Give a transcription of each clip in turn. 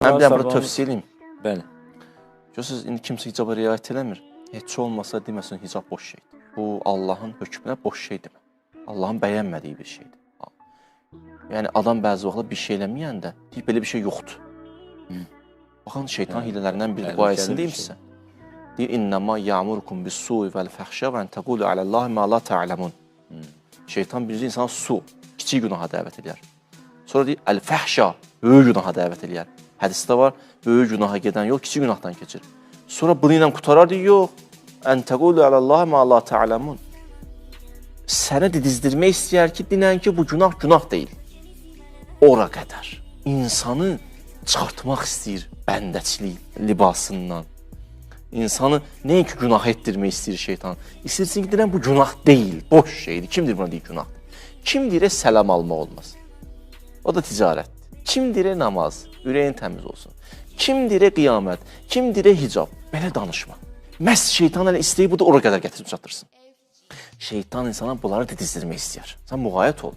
Mən bir burada tövsiyə edeyim. Bəli. Görürsünüz, indi kimsə hicaba riayət eləmir. Heç olmasa deməsin hicab boş şeydir. Bu Allahın hökmünə boş şey demə. Allahın bəyənmədiyi bir şeydir. Yəni adam bəzi vaxtlar bir şey eləməyəndə deyir belə bir şey yoxdur. Baxın şeytan hilələrindən biri bu ayəsini deyim sizə. Deyir innəma ya'murukum bis-su'i vel-fəhşə və en təqulu aləllahi ma la ta'lamun. Şeytan birinci insana kiçik günaha dəvət edir. Sonra deyir əl-fəhşə, böyük günaha dəvət edir. Hədisdə var, böyük günaha gedən yol kiçik günahdan keçir. Sonra bunu ilə qutarar deyir, yox. En təqulu aləllahi ma la ta'lamun. Səni didizdirmək istəyər ki, dinən ki, bu günah deyil. Ora qədər. İnsanı çıxartmaq istəyir bəndəçilik libasından. İnsanı nəinki günah etdirmək istəyir şeytan. İstəyirsin ki, dinən bu günah deyil, boş şeydir. Kimdir buna deyir günah? Kim deyir səlam almaq olmaz? O da ticarətdir. Kim deyir namaz, ürəyin təmiz olsun. Kim deyir qiyamət, kim deyir hicab. Belə danışma. Məhz şeytan elə istəyir, bu da ora qədər gətirib çatırsın. Şeytan insana bunları didizdirmək istəyir. Sən müğayət ol.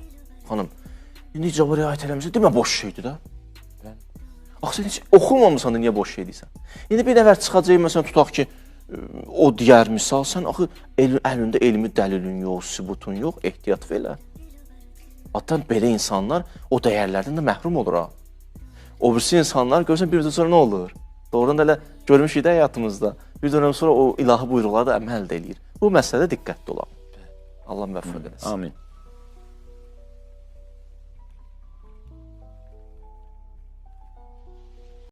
Xanım, indi hicaba riayət eləmirsə, demə boş şeydir də. Axı sən heç oxumamısan da niyə boş şey deyirsən? İndi bir nəfər çıxacaq, məsələn, tutaq ki, o digər misal, sən axı əlində elmi dəlilin yox, sübutun yox, ehtiyat elə. Hatta belə insanlar o dəyərlərdən də məhrum olur ha. O birisi insanlar görürsən bir sonra nə olur? Doğrudan da elə görmüşük də həyatımızda. Bir dönəm sonra o ilahi buyruqları da əməl də eləyir. Bu məsələdə diqqətli olaq. Allah müvəffəq eləsin. Amin.